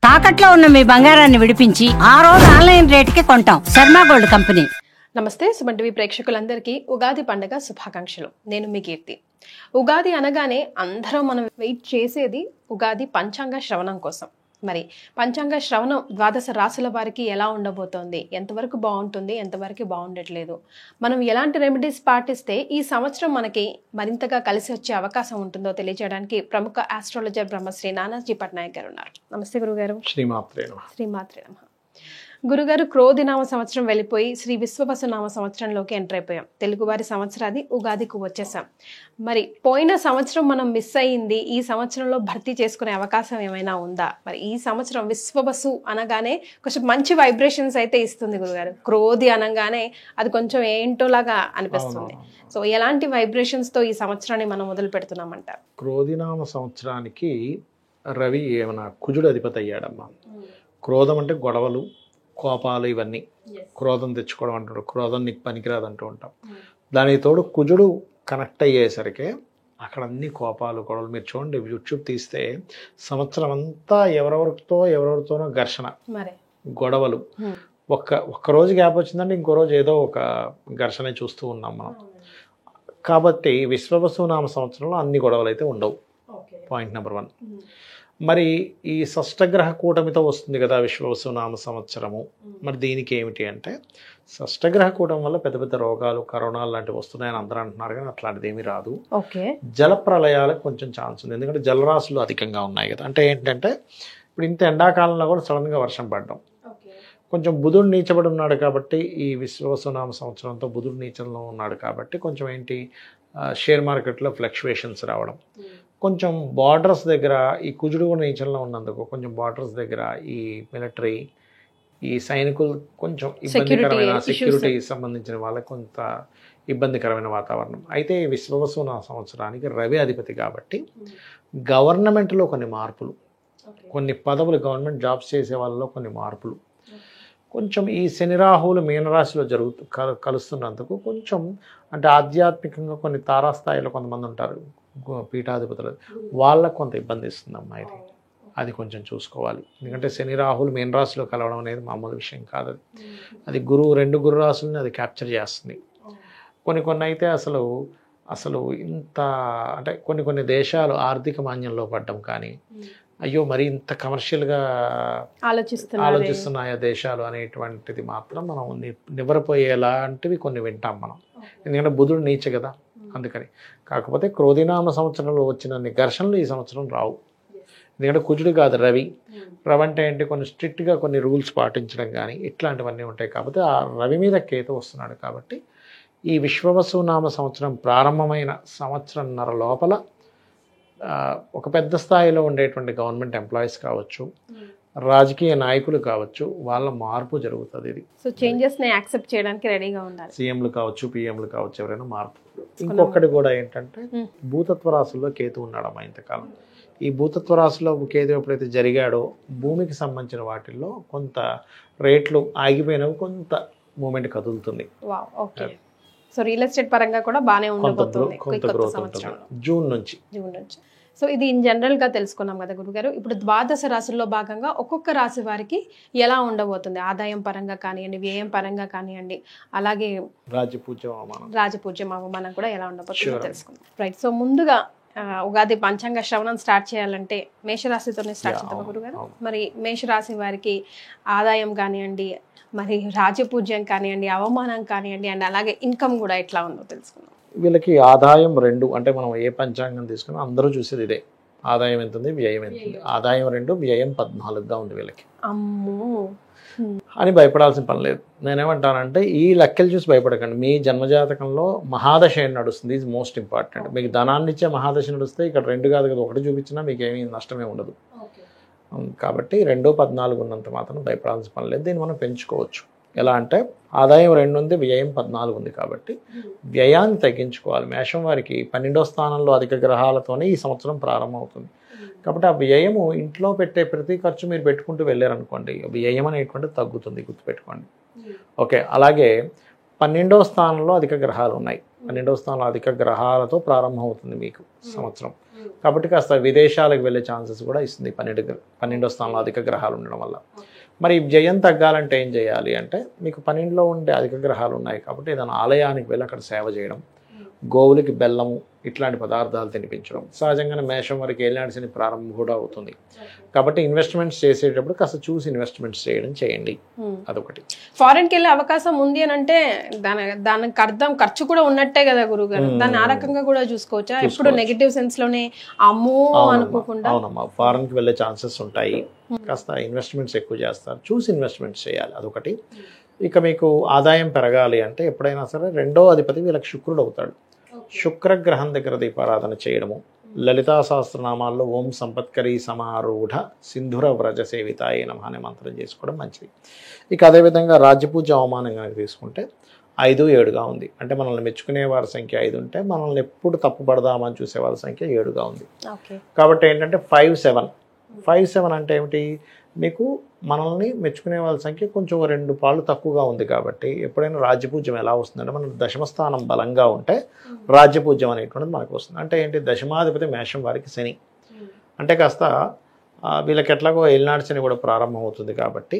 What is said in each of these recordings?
తాకట్లో ఉన్న మీ బంగారాన్ని విడిపించి ఆ రోజు ఆన్లైన్ రేటుకి కొంటాం. Sharma gold company. నమస్తే సుమన్ టీవీ ప్రేక్షకులందరికీ ఉగాది పండుగ శుభాకాంక్షలు. నేను మీ కీర్తి. ఉగాది అనగానే అందరం మనం వెయిట్ చేసేది ఉగాది పంచాంగ శ్రవణం కోసం. మరి పంచాంగ శ్రవణం ద్వాదశ రాశుల వారికి ఎలా ఉండబోతోంది, ఎంతవరకు బాగుంటుంది, ఎంతవరకు బాగుండట్లేదు, మనం ఎలాంటి రెమెడీస్ పాటిస్తే ఈ సంవత్సరం మనకి మరింతగా కలిసి వచ్చే అవకాశం ఉంటుందో తెలియజేయడానికి ప్రముఖ ఆస్ట్రాలజర్ బ్రహ్మశ్రీ నానాజీ పట్నాయక్ గారు ఉన్నారు. నమస్తే గురుగారు. శ్రీమాత్రే నమః. గురుగారు, క్రోధినామ సంవత్సరం వెళ్ళిపోయి శ్రీ విశ్వవసునామ సంవత్సరంలోకి ఎంటర్ అయిపోయాం. తెలుగువారి సంవత్సరాది ఉగాదికి వచ్చేసాం. మరి పోయిన సంవత్సరం మనం మిస్ అయ్యింది, ఈ సంవత్సరంలో భర్తీ చేసుకునే అవకాశం ఏమైనా ఉందా? మరి ఈ సంవత్సరం విశ్వవసు అనగానే కొంచెం మంచి వైబ్రేషన్స్ అయితే ఇస్తుంది గురుగారు. క్రోధి అనగానే అది కొంచెం ఏంటోలాగా అనిపిస్తుంది. సో ఎలాంటి వైబ్రేషన్స్ తో ఈ సంవత్సరాన్ని మనం మొదలు పెడుతున్నామంట? క్రోధినామ సంవత్సరానికి రవి ఏమన్నా కుజుడు అధిపతి అయ్యాడమ్మా. క్రోధం అంటే గొడవలు, కోపాలు, ఇవన్నీ క్రోధం తెచ్చుకోవడం అంటాడు. క్రోధం నీకు పనికిరాదు అంటూ ఉంటాం. దానికి తోడు కుజుడు కనెక్ట్ అయ్యేసరికి అక్కడ అన్ని కోపాలు, గొడవలు. మీరు చూడండి, యూట్యూబ్ తీస్తే సంవత్సరం అంతా ఎవరెవరితోనో ఘర్షణ, గొడవలు. ఒక్క రోజు గ్యాప్ వచ్చిందంటే ఇంకో రోజు ఏదో ఒక ఘర్షణ చూస్తూ ఉన్నాం మనం. కాబట్టి విశ్వవసునామ సంవత్సరంలో అన్ని గొడవలు అయితే ఉండవు. Point number 1. మరి ఈ షష్టగ్రహ కూటమితో వస్తుంది కదా విశ్వవసునామ సంవత్సరము. మరి దీనికి ఏమిటి అంటే, షష్టగ్రహ కూటమి వల్ల పెద్ద పెద్ద రోగాలు, కరోనాలు లాంటివి వస్తున్నాయని అందరూ అంటున్నారు, కానీ అట్లాంటిది ఏమీ రాదు. జల ప్రళయాలకు కొంచెం ఛాన్స్ ఉంది, ఎందుకంటే జలరాశులు అధికంగా ఉన్నాయి కదా. అంటే ఏంటంటే ఇప్పుడు ఇంత ఎండాకాలంలో కూడా సడన్గా వర్షం పడడం. కొంచెం బుధుడు నీచబడి ఉన్నాడు కాబట్టి, ఈ విశ్వవసునామ సంవత్సరంతో బుధుడు నీచంలో ఉన్నాడు కాబట్టి కొంచెం ఏంటి, షేర్ మార్కెట్లో ఫ్లక్చువేషన్స్ రావడం, కొంచెం బార్డర్స్ దగ్గర ఈ కుజుడు కూడా నీచంలో ఉన్నందుకు కొంచెం బార్డర్స్ దగ్గర ఈ మిలిటరీ, ఈ సైనికులు కొంచెం ఇబ్బందికరమైన, సెక్యూరిటీ సంబంధించిన వాళ్ళకి కొంత ఇబ్బందికరమైన వాతావరణం. అయితే ఈ విశ్వవసునామ సంవత్సరానికి రవి అధిపతి కాబట్టి గవర్నమెంట్లో కొన్ని మార్పులు, కొన్ని పదవులు, గవర్నమెంట్ జాబ్స్ చేసే వాళ్ళలో కొన్ని మార్పులు, కొంచెం ఈ శని రాహువులు మీనరాశిలో కలుస్తున్నందుకు కొంచెం అంటే ఆధ్యాత్మికంగా కొన్ని తారాస్థాయిలో కొంతమంది ఉంటారు పీఠాధిపతులు, వాళ్ళకు కొంత ఇబ్బంది ఇస్తుందమ్మా ఇది. అది కొంచెం చూసుకోవాలి. ఎందుకంటే శని రాహువులు మీనరాశిలో కలవడం అనేది మామూలు విషయం కాదు. అది రెండు గురు రాశులని అది క్యాప్చర్ చేస్తుంది. కొన్ని అయితే అసలు ఇంత అంటే కొన్ని దేశాలు ఆర్థిక మాన్యంలో పడ్డం, కానీ అయ్యో మరి ఇంత కమర్షియల్గా ఆలోచిస్తున్నాయా దేశాలు అనేటువంటిది మాత్రం మనం నివ్వరపోయేలాంటివి కొన్ని వింటాం మనం. ఎందుకంటే బుధుడు నీచ కదా, అందుకని. కాకపోతే క్రోధినామ సంవత్సరంలో వచ్చిన ఘర్షణలు ఈ సంవత్సరం రావు. ఎందుకంటే కుజుడు కాదు, రవి అంటే ఏంటి, కొన్ని స్ట్రిక్ట్గా కొన్ని రూల్స్ పాటించడం కానీ ఇట్లాంటివన్నీ ఉంటాయి. కాబట్టి ఆ రవి మీద కేతు వస్తున్నాడు కాబట్టి ఈ విశ్వవసునామ సంవత్సరం ప్రారంభమైన సంవత్సరంన్నర లోపల ఒక పెద్ద స్థాయిలో ఉండేటువంటి గవర్నమెంట్ ఎంప్లాయీస్ కావచ్చు, రాజకీయ నాయకులు కావచ్చు, వాళ్ళ మార్పు జరుగుతుంది. ఇది సో చేంజెస్ ని యాక్సెప్ట్ చేయడానికి రెడీగా ఉండాలి. సీఎంలు కావచ్చు, పిఎంలు కావచ్చు, ఎవరైనా మార్పు. ఇంకొకటి కూడా ఏంటంటే భూతత్వ రాశుల్లో కేతు ఉన్నాడమ్మా ఇంతకాలం. ఈ భూతత్వ రాశిలో కేతు ఎప్పుడైతే జరిగాడో భూమికి సంబంధించిన వాటిల్లో కొంత రేట్లు ఆగిపోయినవి, కొంత మూమెంట్ కదులుతుంది. సో రియల్ ఎస్టేట్ పరంగా కూడా బాగానే ఉండబోతుంది కొంత గ్రోత్ ఉంటుంది జూన్ నుంచి. సో ఇది ఇన్ జనరల్ గా తెలుసుకున్నాం కదా గురుగారు. ఇప్పుడు ద్వాదశ రాశుల్లో భాగంగా ఒక్కొక్క రాశి వారికి ఎలా ఉండబోతుంది, ఆదాయం పరంగా కానివ్వండి, వ్యయం పరంగా కానివ్వండి, అలాగే రాజపూజ్యం అవమానం కూడా ఎలా ఉండబోతుందో తెలుసుకుందాం. రైట్. సో ముందుగా ఉగాది పంచాంగ శ్రవణం స్టార్ట్ చేయాలంటే మేషరాశితోనే స్టార్ట్ చేద్దాం గురుగారు. మరి మేషరాశి వారికి ఆదాయం కానివ్వండి, మరి రాజపూజ్యం కానివ్వండి, అవమానం కానివ్వండి, అండ్ అలాగే ఇన్కమ్ కూడా ఎట్లా ఉందో తెలుసుకుందాం. వీళ్ళకి ఆదాయం 2, అంటే మనం ఏ పంచాంగం తీసుకున్నా అందరూ చూసేది ఇదే. ఆదాయం ఎంత ఉంది, వ్యయం ఎంత ఉంది. ఆదాయం 2, వ్యయం 14గా ఉంది వీళ్ళకి. అని భయపడాల్సిన పని లేదు. నేనేమంటానంటే ఈ లెక్కలు చూసి భయపడకండి. మీ జన్మజాతకంలో మహాదశ నడుస్తుంది, ఈజ్ మోస్ట్ ఇంపార్టెంట్. మీకు ధనాన్ని ఇచ్చే మహాదశ నడుస్తే ఇక్కడ 2 కాదు కదా, 1 చూపించినా మీకు ఏమీ నష్టమే ఉండదు. కాబట్టి 2, 14 ఉన్నంత మాత్రం భయపడాల్సిన పని లేదు. దీన్ని మనం పెంచుకోవచ్చు. ఎలా అంటే ఆదాయం 2 ఉంది, వ్యయం 14 ఉంది. కాబట్టి వ్యయాన్ని తగ్గించుకోవాలి. మేషం వారికి 12వ స్థానంలో అధిక గ్రహాలతోనే ఈ సంవత్సరం ప్రారంభమవుతుంది. కాబట్టి ఆ వ్యయము ఇంట్లో పెట్టే ప్రతి ఖర్చు మీరు పెట్టుకుంటూ వెళ్ళారనుకోండి, వ్యయం అనేటువంటిది తగ్గుతుంది, గుర్తుపెట్టుకోండి. ఓకే. అలాగే 12వ స్థానంలో అధిక గ్రహాలు ఉన్నాయి. 12వ స్థానంలో అధిక గ్రహాలతో ప్రారంభమవుతుంది మీకు సంవత్సరం. కాబట్టి కాస్త విదేశాలకు వెళ్ళే ఛాన్సెస్ కూడా ఇస్తుంది 12వ స్థానంలో అధిక గ్రహాలు ఉండడం వల్ల. మరి జయం తగ్గాలంటే ఏం చేయాలి అంటే, మీకు 12లో ఉండే అధిక గ్రహాలు ఉన్నాయి కాబట్టి ఏదైనా ఆలయానికి వెళ్ళి అక్కడ సేవ చేయడం, గోవులకి బెల్లము ఇట్లాంటి పదార్థాలు తినిపించడం. సహజంగానే మేషం వరకు ఏలినాటి శని ప్రారంభం కూడా అవుతుంది కాబట్టి ఇన్వెస్ట్మెంట్స్ చేసేటప్పుడు కాస్త చూసి ఇన్వెస్ట్మెంట్స్ చేయండి. అదొకటి. ఫారెన్ కి వెళ్ళే అవకాశం ఉంది అని అంటే దానికి అర్థం ఖర్చు కూడా ఉన్నట్టే కదా గురుగారు. దాన్ని ఆ రకంగా కూడా చూసుకోవచ్చా? ఇప్పుడు నెగటివ్ సెన్స్ లోనే అమ్మో అనుకోకుండా. అవునమ్మా, ఫారెన్ కి వెళ్ళే ఛాన్సెస్ ఉంటాయి. కాస్త ఇన్వెస్ట్మెంట్స్ ఎక్కువ చేస్తారు, చూసి ఇన్వెస్ట్మెంట్స్ చేయాలి. అదొకటి. ఇక మీకు ఆదాయం పెరగాలి అంటే ఎప్పుడైనా సరే 2వ అధిపతి వీళ్ళకి శుక్రుడు అవుతాడు. శుక్రగ్రహం దగ్గర దీపారాధన చేయడము, లలితా సహస్రనామాల్లో ఓం సంపత్కరీ సమారూఢ సింధుర వ్రజ సేవితాయ నమః అనే మంత్రం చేసుకోవడం మంచిది. ఇక అదేవిధంగా రాజ్యపూజ అవమానం కనుక తీసుకుంటే 5, 7గా ఉంది. అంటే మనల్ని మెచ్చుకునే వారి సంఖ్య 5 ఉంటే మనల్ని ఎప్పుడు తప్పుపడదామని చూసే వాళ్ళ సంఖ్య 7గా ఉంది. కాబట్టి ఏంటంటే 5, 7 అంటే ఏమిటి, మీకు మనల్ని మెచ్చుకునే వాళ్ళ సంఖ్య కొంచెం 2 పాళ్ళు తక్కువగా ఉంది. కాబట్టి ఎప్పుడైనా రాజ్యపూజ్యం ఎలా వస్తుందంటే, మన దశమస్థానం బలంగా ఉంటే రాజ్యపూజ్యం అనేటువంటిది మనకు వస్తుంది. అంటే ఏంటి, దశమాధిపతి మేషం వారికి శని అంటే కాస్త వీళ్ళకి ఎట్లాగో ఏలినాటి శని కూడా ప్రారంభం అవుతుంది. కాబట్టి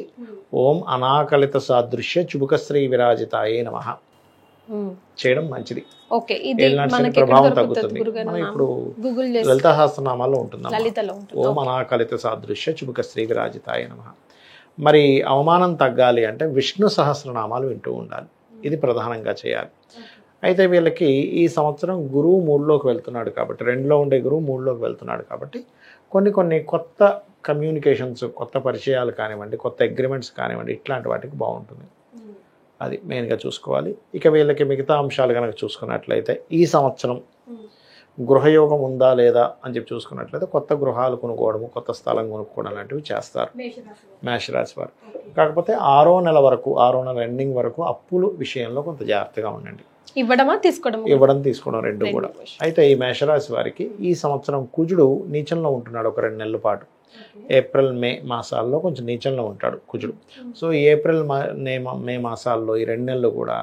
ఓం అనాకలిత సాదృశ్య చుబుకశ్రీ విరాజితాయే నమః చేయడం మంచిది. ఏలినాటి శని ప్రభావం తగ్గుతుంది. మనం ఇప్పుడు లలితా సహస్రనామాల్లో ఉంటుంది ఓం అనాకలిత సాదృశ్య చుబుకశ్రీ విరాజితాయే నమః. మరి అవమానం తగ్గాలి అంటే విష్ణు సహస్రనామాలు వింటూ ఉండాలి. ఇది ప్రధానంగా చేయాలి. అయితే వీళ్ళకి ఈ సంవత్సరం గురువు 3లోకి వెళ్తున్నాడు కాబట్టి, 2లో ఉండే గురువు 3లోకి వెళ్తున్నాడు కాబట్టి కొన్ని కొత్త కమ్యూనికేషన్స్, కొత్త పరిచయాలు కానివ్వండి, కొత్త అగ్రిమెంట్స్ కానివ్వండి, ఇట్లాంటి వాటికి బాగుంటుంది. అది మెయిన్గా చూసుకోవాలి. ఇక వీళ్ళకి మిగతా అంశాలు కనుక చూసుకున్నట్లయితే ఈ సంవత్సరం గృహయోగం ఉందా లేదా అని చెప్పి చూసుకున్నట్లయితే కొత్త గృహాలు కొనుక్కోవడము, కొత్త స్థలం కొనుక్కోవడం లాంటివి చేస్తారు మేషరాశి వారు. కాకపోతే 6వ నెల వరకు, 6వ నెల ఎండింగ్ వరకు అప్పులు విషయంలో కొంత జాగ్రత్తగా ఉండండి. ఇవ్వడం తీసుకోవడం 2 కూడా. అయితే ఈ మేషరాశి వారికి ఈ సంవత్సరం కుజుడు నీచంలో ఉంటున్నాడు ఒక 2 నెలల పాటు. ఏప్రిల్, మే మాసాల్లో కొంచెం నీచంలో ఉంటాడు కుజుడు. సో ఏప్రిల్, మే మాసాల్లో ఈ 2 నెలలు కూడా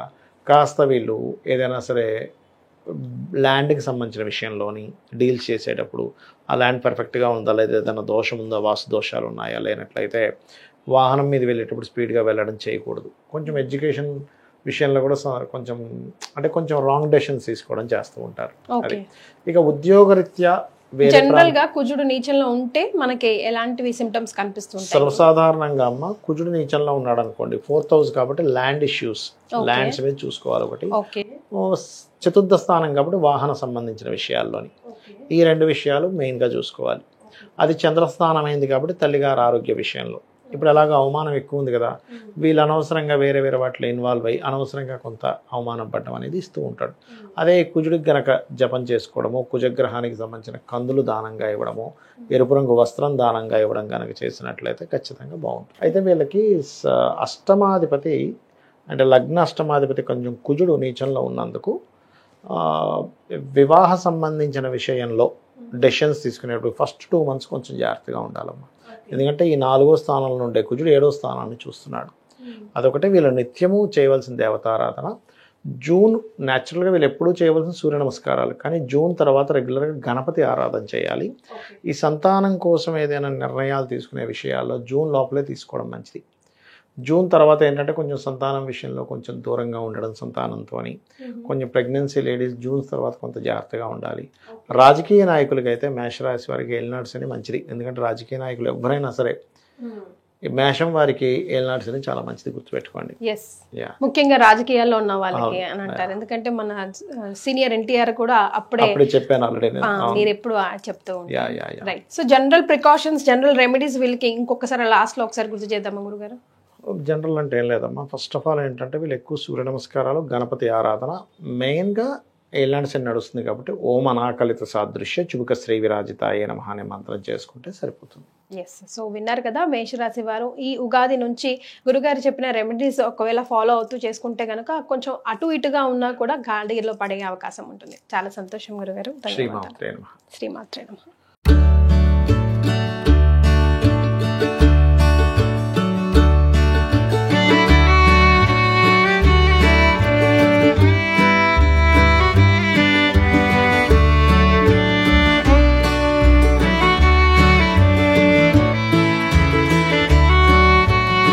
కాస్త వీళ్ళు ఏదైనా సరే ల్యాండ్కి సంబంధించిన విషయంలోని డీల్స్ చేసేటప్పుడు ఆ ల్యాండ్ పర్ఫెక్ట్గా ఉందా లేదా, ఏదైనా దోషం ఉందా, వాస్తు దోషాలు ఉన్నాయా, లేనట్లయితే వాహనం మీద వెళ్ళేటప్పుడు స్పీడ్గా వెళ్ళడం చేయకూడదు. కొంచెం ఎడ్యుకేషన్ విషయంలో కూడా కొంచెం రాంగ్ డెసిషన్స్ తీసుకోవడం చేస్తూ ఉంటారు. అది. ఇక ఉద్యోగరీత్యా జనరల్ గా కుజుడు నీచంలో ఉంటే మనకి ఎలాంటివి సింప్టమ్స్ కనిపిస్తుంటాయి? సర్వసాధారణంగా అమ్మ కుజుడు నీచంలో ఉన్నాడు అనుకోండి, 4th హౌస్ కాబట్టి ల్యాండ్ ఇష్యూస్, ల్యాండ్స్ మీద చూసుకోవాలి ఒకటి. చతుర్థ స్థానం కాబట్టి వాహన సంబంధించిన విషయాల్లోని ఈ 2 విషయాలు మెయిన్గా చూసుకోవాలి. అది చంద్రస్థానం అయింది కాబట్టి తల్లిగారి ఆరోగ్య విషయంలో. ఇప్పుడు ఎలాగో అవమానం ఎక్కువ ఉంది కదా, వీళ్ళు అనవసరంగా వేరే వాటిలో ఇన్వాల్వ్ అయ్యి అనవసరంగా కొంత అవమానం పడడం అనేది ఇస్తూ ఉంటాడు. అదే కుజుడికి గనక జపం చేసుకోవడము, కుజగ్రహానికి సంబంధించిన కందులు దానంగా ఇవ్వడము, ఎరుపు రంగు వస్త్రం దానంగా ఇవ్వడం కనుక చేసినట్లయితే ఖచ్చితంగా బాగుంటుంది. అయితే వీళ్ళకి అష్టమాధిపతి అంటే లగ్న అష్టమాధిపతి కొంచెం కుజుడు నీచంలో ఉన్నందుకు వివాహ సంబంధించిన విషయంలో డెసిషన్స్ తీసుకునేటప్పుడు ఫస్ట్ 2 months కొంచెం జాగ్రత్తగా ఉండాలమ్మా. ఎందుకంటే ఈ 4వ స్థానంలో ఉండే కుజుడు 7వ స్థానాన్ని చూస్తున్నాడు. అదొకటి. వీళ్ళు నిత్యము చేయవలసిన దేవతారాధన. జూన్ న్యాచురల్గా వీళ్ళు ఎప్పుడూ చేయవలసిన సూర్య నమస్కారాలు, కానీ జూన్ తర్వాత రెగ్యులర్గా గణపతి ఆరాధన చేయాలి. ఈ సంతానం కోసం ఏదైనా నిర్ణయాలు తీసుకునే విషయాల్లో జూన్ లోపలే తీసుకోవడం మంచిది. జూన్ తర్వాత ఏంటంటే కొంచెం సంతానం విషయంలో కొంచెం దూరంగా ఉండడం సంతానంతో, కొంచెం ప్రెగ్నెన్సీ లేడీస్ జూన్ తర్వాత కొంత జాగ్రత్తగా ఉండాలి. రాజకీయ నాయకులకి అయితే మేషరాశి వారికి ఏలినాటి శని మంచిది. ఎందుకంటే రాజకీయ నాయకులు ఎవరైనా సరే మేషం వారికి ఏలినాటి శని చాలా మంచిది, గుర్తుపెట్టుకోండి. ముఖ్యంగా రాజకీయాల్లో ఉన్న వాళ్ళకి అని అంటారు. ఎందుకంటే మన సీనియర్ ఎన్టీఆర్ కూడా అప్పుడే చెప్పాను ఆల్రెడీ, మీరు ఎప్పుడు చెప్తూ ఉంటారు. Right. So general precautions, general remedies వీళ్ళకి ఇంకొకసారి లాస్ట్ లో ఒకసారి గుర్తు చేద్దామా గురుగారు? జనరల్ అంటే ఏం లేదమ్మా. ఫస్ట్ ఆఫ్ ఆల్ ఏంటంటే వీళ్ళు ఎక్కువ సూర్య నమస్కారాలు, గణపతి ఆరాధన, మెయిన్గా ఏలినాటి శని నడుస్తుంది కాబట్టి ఓం అనాకలిత సాదృశ్య చుబుకశ్రీ విరాజితాయే నమః అనే మంత్రం చేసుకుంటే సరిపోతుంది. ఎస్. సో విన్నారు కదా, మేషరాశి వారు ఈ ఉగాది నుంచి గురుగారు చెప్పిన రెమెడీస్ ఒకవేళ ఫాలో అవుతూ చేసుకుంటే కనుక కొంచెం అటు ఇటుగా ఉన్నా కూడా గాడిలో పడే అవకాశం ఉంటుంది. చాలా సంతోషం గురుగారు. శ్రీమాత్రే నమః.